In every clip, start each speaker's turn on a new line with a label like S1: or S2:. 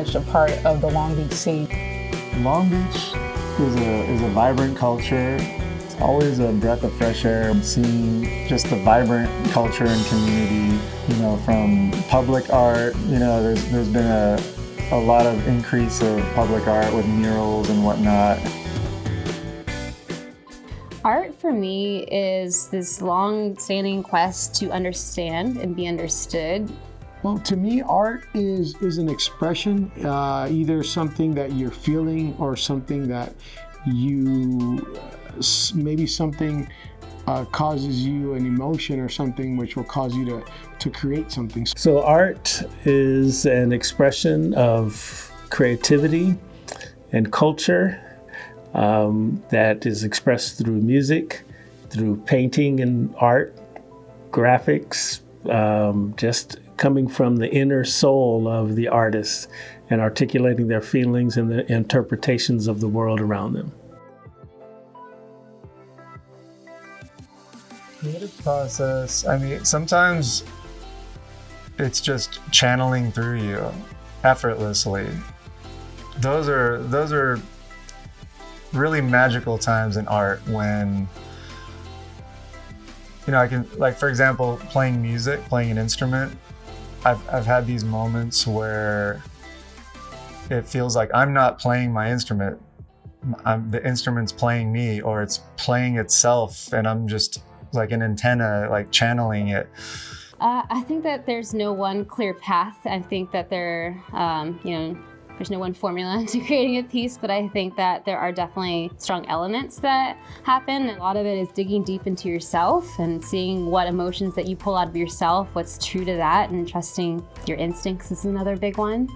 S1: much a part of the Long Beach scene.
S2: Long Beach is a vibrant culture. It's always a breath of fresh air. Seeing just the vibrant culture and community, from public art, there's been a lot of increase of public art with murals and whatnot.
S3: Art for me is this long-standing quest to understand and be understood.
S4: Well, to me, art is an expression, either something that you're feeling or something that maybe something causes you an emotion or something which will cause you to create something.
S5: So art is an expression of creativity and culture that is expressed through music, through painting and art, graphics, just coming from the inner soul of the artist and articulating their feelings and their interpretations of the world around them.
S2: Creative process, sometimes it's just channeling through you effortlessly. Those are really magical times in art when I can, like, for example, playing music, playing an instrument. I've had these moments where it feels like I'm not playing my instrument. The instrument's playing me, or it's playing itself, and I'm just like an antenna, like channeling it.
S3: I think that there's no one clear path. I think that there's no one formula to creating a piece, but I think that there are definitely strong elements that happen. A lot of it is digging deep into yourself and seeing what emotions that you pull out of yourself, what's true to that, and trusting your instincts is another big one.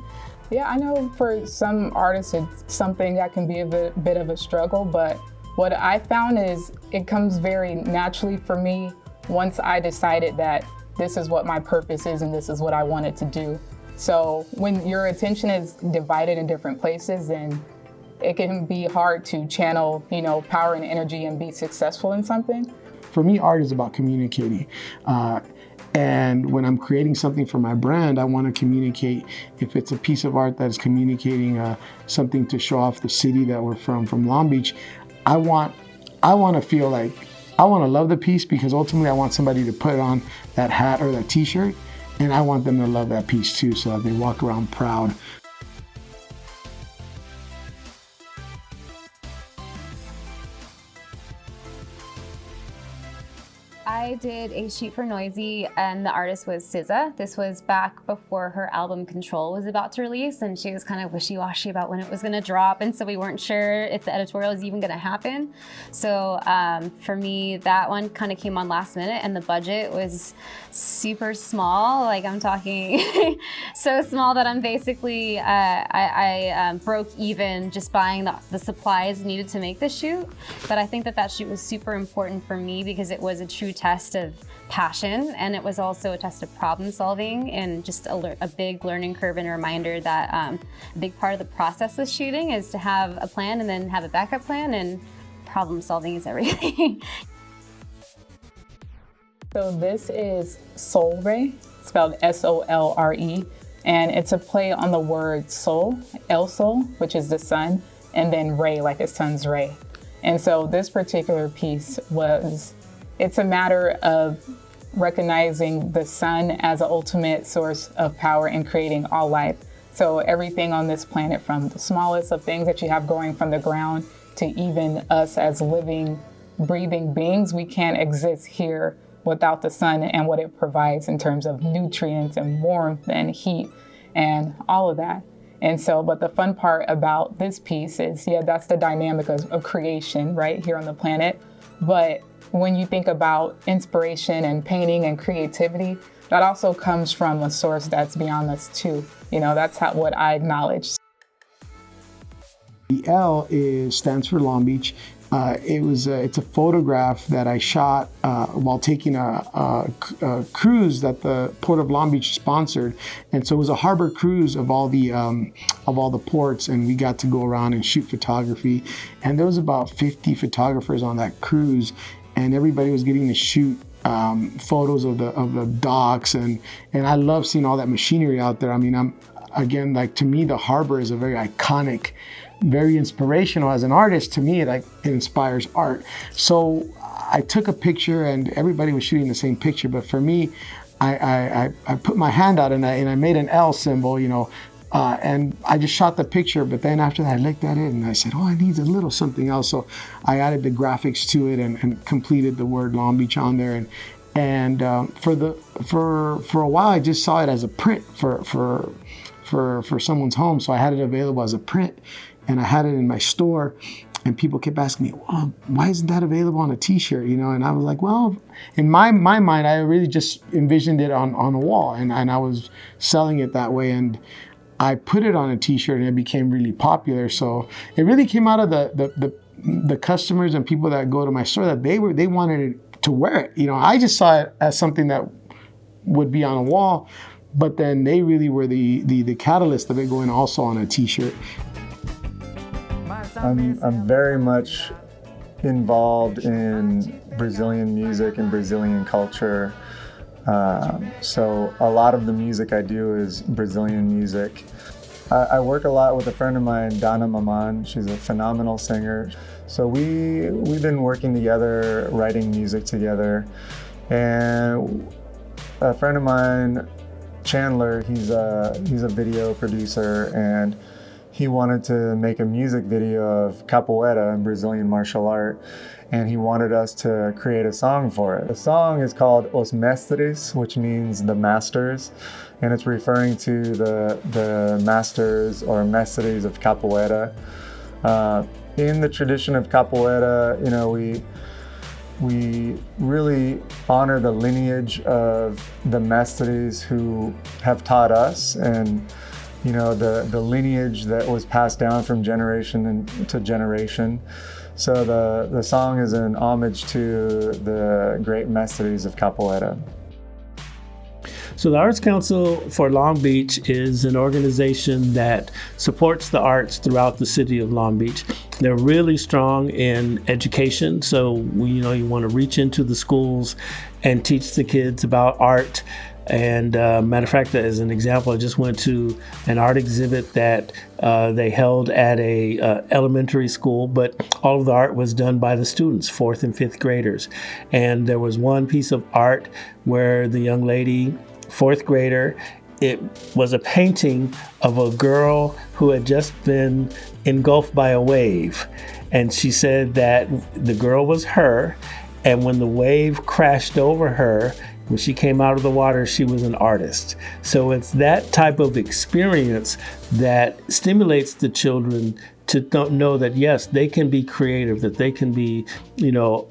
S1: Yeah, I know for some artists it's something that can be a bit of a struggle, but what I found is it comes very naturally for me once I decided that this is what my purpose is and this is what I wanted to do. So when your attention is divided in different places, then it can be hard to channel, power and energy and be successful in something.
S4: For me, art is about communicating. And when I'm creating something for my brand, I want to communicate. If it's a piece of art that is communicating something to show off the city that we're from Long Beach, I want to feel like, I want to love the piece because ultimately I want somebody to put on that hat or that t-shirt, and I want them to love that piece too, so that they walk around proud.
S3: I did a shoot for Noisy, and the artist was SZA. This was back before her album Control was about to release, and she was kind of wishy-washy about when it was going to drop, and so we weren't sure if the editorial was even going to happen. So for me, that one kind of came on last minute, and the budget was super small. Like, I'm talking so small that I'm basically, I broke even just buying the supplies needed to make the shoot. But I think that shoot was super important for me because it was a true test of passion, and it was also a test of problem solving, and just a big learning curve and a reminder that a big part of the process with shooting is to have a plan and then have a backup plan, and problem solving is everything.
S1: So this is Solre, spelled S-O-L-R-E, and it's a play on the word sol, El Sol, which is the sun, and then ray, like a sun's ray. And so this particular piece it's a matter of recognizing the sun as an ultimate source of power in creating all life. So everything on this planet, from the smallest of things that you have growing from the ground to even us as living, breathing beings, we can't exist here without the sun and what it provides in terms of nutrients and warmth and heat and all of that. And so, but the fun part about this piece is, that's the dynamic of creation right here on the planet. But when you think about inspiration and painting and creativity, that also comes from a source that's beyond us too. That's what I acknowledge.
S4: The L stands for Long Beach. It's a photograph that I shot while taking a cruise that the Port of Long Beach sponsored, and so it was a harbor cruise of all the ports, and we got to go around and shoot photography. And there was about 50 photographers on that cruise, and everybody was getting to shoot photos of the docks, and I love seeing all that machinery out there. again, like to me, the harbor is a very iconic, very inspirational. As an artist, to me, it inspires art. So I took a picture, and everybody was shooting the same picture. But for me, I put my hand out and I made an L symbol, and I just shot the picture. But then after that, I looked at it and I said, oh, it needs a little something else. So I added the graphics to it and completed the word Long Beach on there. And for a while, I just saw it as a print for someone's home. So I had it available as a print, and I had it in my store. And people kept asking me, well, why isn't that available on a t-shirt? And I was like, well, in my mind, I really just envisioned it on a wall, and I was selling it that way. And I put it on a t-shirt, and it became really popular. So it really came out of the customers and people that go to my store, that they wanted it to wear it. I just saw it as something that would be on a wall, but then they really were the catalyst of it going also on a t-shirt.
S2: I'm very much involved in Brazilian music and Brazilian culture. So a lot of the music I do is Brazilian music. I work a lot with a friend of mine, Donna Maman. She's a phenomenal singer. So we've been working together, writing music together. And a friend of mine, Chandler, he's a video producer, and he wanted to make a music video of capoeira, Brazilian martial art, and he wanted us to create a song for it. The song is called Os Mestres, which means the masters, and it's referring to the masters or mestres of capoeira. In the tradition of capoeira, we really honor the lineage of the mestres who have taught us, and the lineage that was passed down from generation to generation. So the song is an homage to the great mestres of capoeira.
S5: So the Arts Council for Long Beach is an organization that supports the arts throughout the city of Long Beach. They're really strong in education. So you want to reach into the schools and teach the kids about art. And matter of fact, as an example, I just went to an art exhibit that they held at a elementary school, but all of the art was done by the students, 4th and 5th graders. And there was one piece of art where the young lady, 4th grader, it was a painting of a girl who had just been engulfed by a wave. And she said that the girl was her, and when the wave crashed over her, when she came out of the water, she was an artist. So it's that type of experience that stimulates the children to know that, yes, they can be creative, that they can be,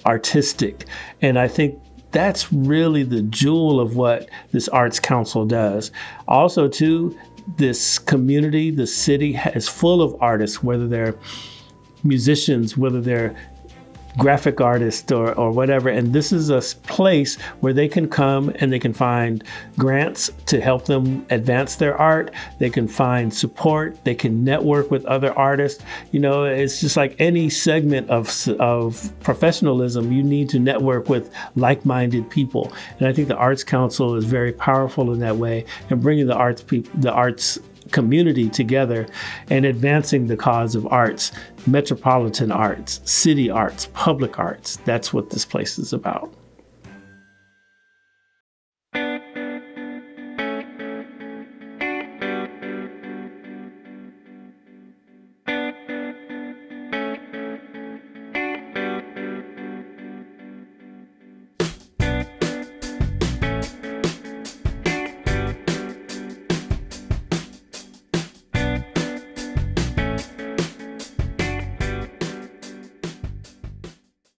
S5: artistic. And I think that's really the jewel of what this Arts Council does. Also, too, this community, the city is full of artists, whether they're musicians, whether they're graphic artist or whatever, and this is a place where they can come and they can find grants to help them advance their art. They can find support. They can network with other artists. It's just like any segment of professionalism. You need to network with like-minded people, and I think the Arts Council is very powerful in that way, and bringing the arts community together and advancing the cause of arts, metropolitan arts, city arts, public arts. That's what this place is about.